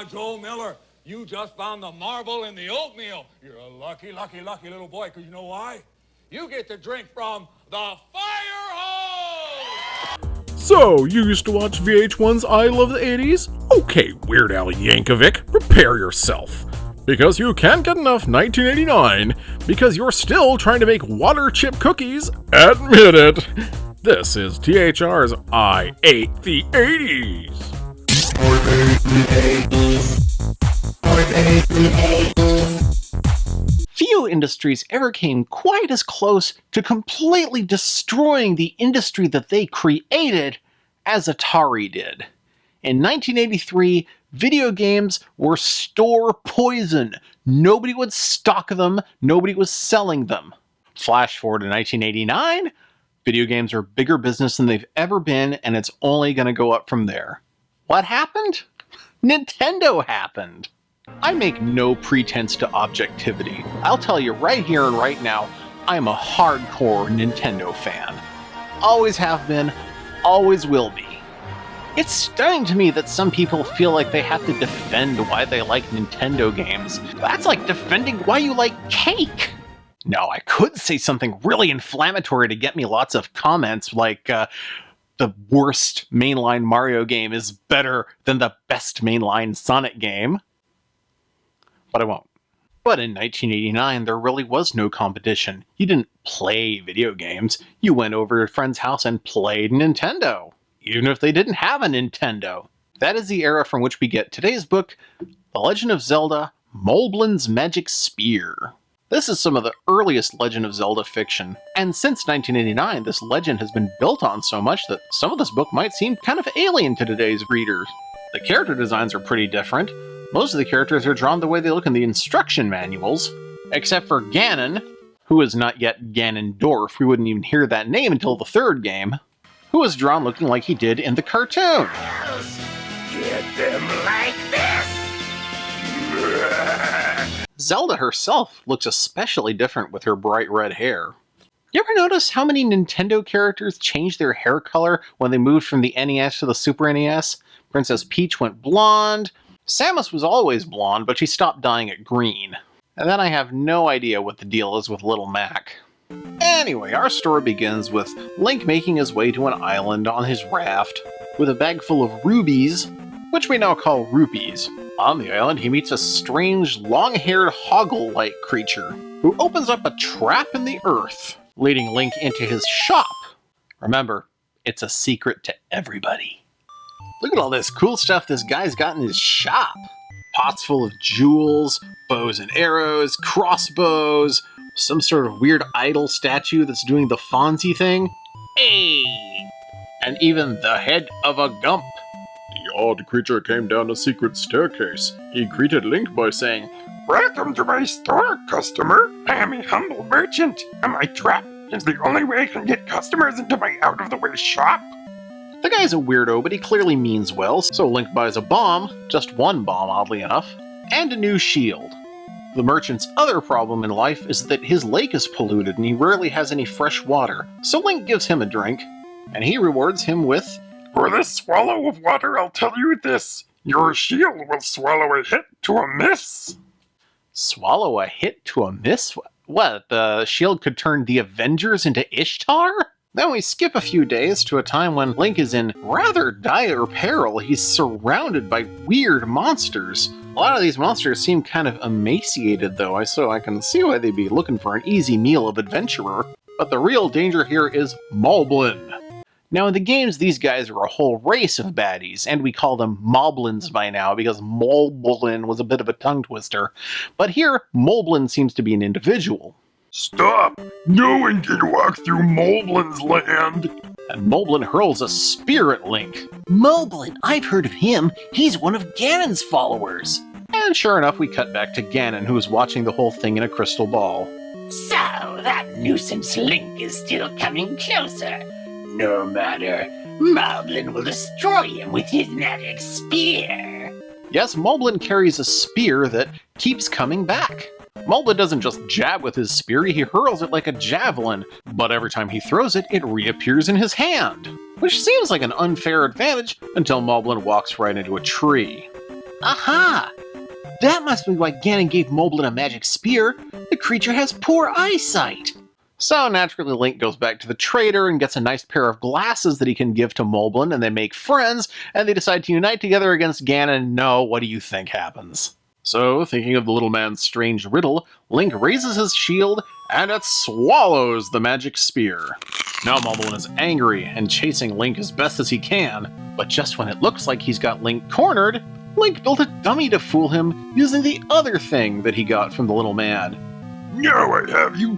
Joel Miller, you just found the marble in the oatmeal. You're a lucky, lucky, lucky little boy, because you know why? You get to drink from the fire hose! So, you used to watch VH1's I Love the 80s? Okay, Weird Al Yankovic, prepare yourself. Because you can't get enough 1989, because you're still trying to make water chip cookies. Admit it! This is THR's I Ate the 80s. Few industries ever came quite as close to completely destroying the industry that they created as Atari did. In 1983, video games were store poison. Nobody would stock them, nobody was selling them. Flash forward to 1989, video games are bigger business than they've ever been, and it's only going to go up from there. What happened? Nintendo happened. I make no pretense to objectivity. I'll tell you right here and right now, I'm a hardcore Nintendo fan. Always have been, always will be. It's stunning to me that some people feel like they have to defend why they like Nintendo games. That's like defending why you like cake. Now, I could say something really inflammatory to get me lots of comments, like, the worst mainline Mario game is better than the best mainline Sonic game. But I won't. But in 1989, there really was no competition. You didn't play video games. You went over to a friend's house and played Nintendo, even if they didn't have a Nintendo. That is the era from which we get today's book, The Legend of Zelda, Molblin's Magic Spear. This is some of the earliest Legend of Zelda fiction, and since 1989, this legend has been built on so much that some of this book might seem kind of alien to today's readers. The character designs are pretty different. Most of the characters are drawn the way they look in the instruction manuals, except for Ganon, who is not yet Ganondorf. We wouldn't even hear that name until the third game, who is drawn looking like he did in the cartoon. Get them like this! Zelda herself looks especially different with her bright red hair. You ever notice how many Nintendo characters changed their hair color when they moved from the NES to the Super NES? Princess Peach went blonde. Samus was always blonde, but she stopped dyeing it green. And then I have no idea what the deal is with Little Mac. Anyway, our story begins with Link making his way to an island on his raft with a bag full of rubies, which we now call rupees. On the island, he meets a strange, long-haired hoggle-like creature who opens up a trap in the earth, leading Link into his shop. Remember, it's a secret to everybody. Look at all this cool stuff this guy's got in his shop. Pots full of jewels, bows and arrows, crossbows, some sort of weird idol statue that's doing the Fonzie thing. Hey! And even the head of a Gump. The odd creature came down a secret staircase. He greeted Link by saying, Welcome to my store, customer. I am a humble merchant, and my trap is the only way I can get customers into my out-of-the-way shop. The guy's a weirdo, but he clearly means well, so Link buys a bomb, just one bomb oddly enough, and a new shield. The merchant's other problem in life is that his lake is polluted and he rarely has any fresh water, so Link gives him a drink, and he rewards him with, For this swallow of water, I'll tell you this. Your shield will swallow a hit to a miss. swallow a hit to a miss? What, the shield could turn the Avengers into Ishtar? Then we skip a few days to a time when Link is in rather dire peril. He's surrounded by weird monsters. A lot of these monsters seem kind of emaciated though, so I can see why they'd be looking for an easy meal of adventurer. But the real danger here is Moblin. Now in the games, these guys are a whole race of baddies, and we call them Moblins by now because Moblin was a bit of a tongue twister. But here, Moblin seems to be an individual. Stop! No one can walk through Molblin's land! And Moblin hurls a spear at Link. Moblin, I've heard of him. He's one of Ganon's followers. And sure enough, we cut back to Ganon, who is watching the whole thing in a crystal ball. So, that nuisance Link is still coming closer. No matter, Moblin will destroy him with his magic spear. Yes, Moblin carries a spear that keeps coming back. Moblin doesn't just jab with his spear, he hurls it like a javelin, but every time he throws it, it reappears in his hand. Which seems like an unfair advantage until Moblin walks right into a tree. Aha! That must be why Ganon gave Moblin a magic spear. The creature has poor eyesight. So naturally Link goes back to the trader and gets a nice pair of glasses that he can give to Moblin, and they make friends, and they decide to unite together against Ganon. No, what do you think happens? So, thinking of the little man's strange riddle, Link raises his shield, and it swallows the magic spear. Now Moblin is angry and chasing Link as best as he can, but just when it looks like he's got Link cornered, Link built a dummy to fool him using the other thing that he got from the little man. Now I have you.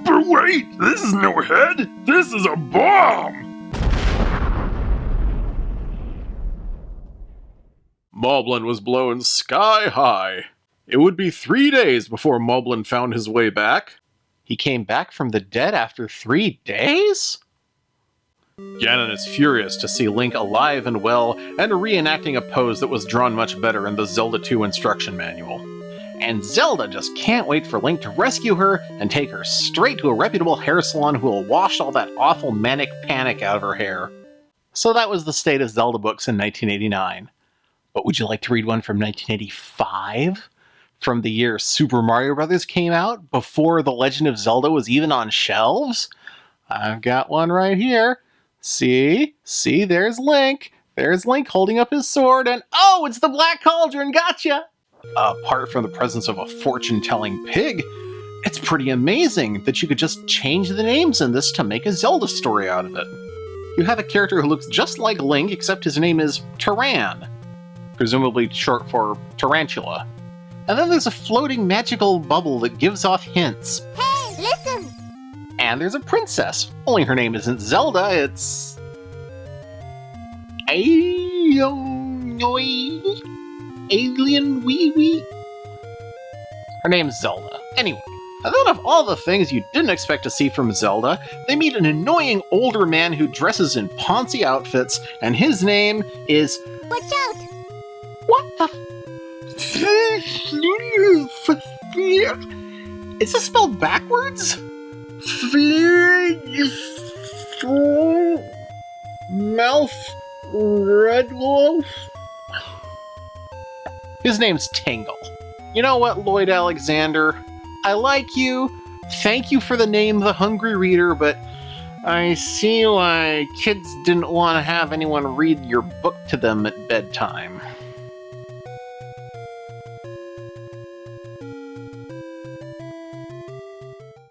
But wait, this is no head. This is a bomb. Moblin was blown sky high. It would be 3 days before Moblin found his way back. He came back from the dead after 3 days? Ganon is furious to see Link alive and well, and reenacting a pose that was drawn much better in the Zelda 2 instruction manual. And Zelda just can't wait for Link to rescue her and take her straight to a reputable hair salon who will wash all that awful manic panic out of her hair. So that was the state of Zelda books in 1989. But would you like to read one from 1985? From the year Super Mario Bros. Came out, before The Legend of Zelda was even on shelves? I've got one right here. See, there's Link. There's Link holding up his sword, and oh, it's the Black Cauldron, gotcha! Apart from the presence of a fortune-telling pig, it's pretty amazing that you could just change the names in this to make a Zelda story out of it. You have a character who looks just like Link, except his name is Taran, presumably short for Tarantula. And then there's a floating magical bubble that gives off hints. Hey, listen! And there's a princess, only her name isn't Zelda, it's... Alien Wee Wee? Her name's Zelda. Anyway, and then of all the things you didn't expect to see from Zelda, they meet an annoying older man who dresses in poncy outfits, and his name is... Watch out! What the Is this spelled backwards? Mouth Redwolf? His name's Tingle. You know what, Lloyd Alexander? I like you. Thank you for the name The Hungry Reader, but I see why kids didn't want to have anyone read your book to them at bedtime.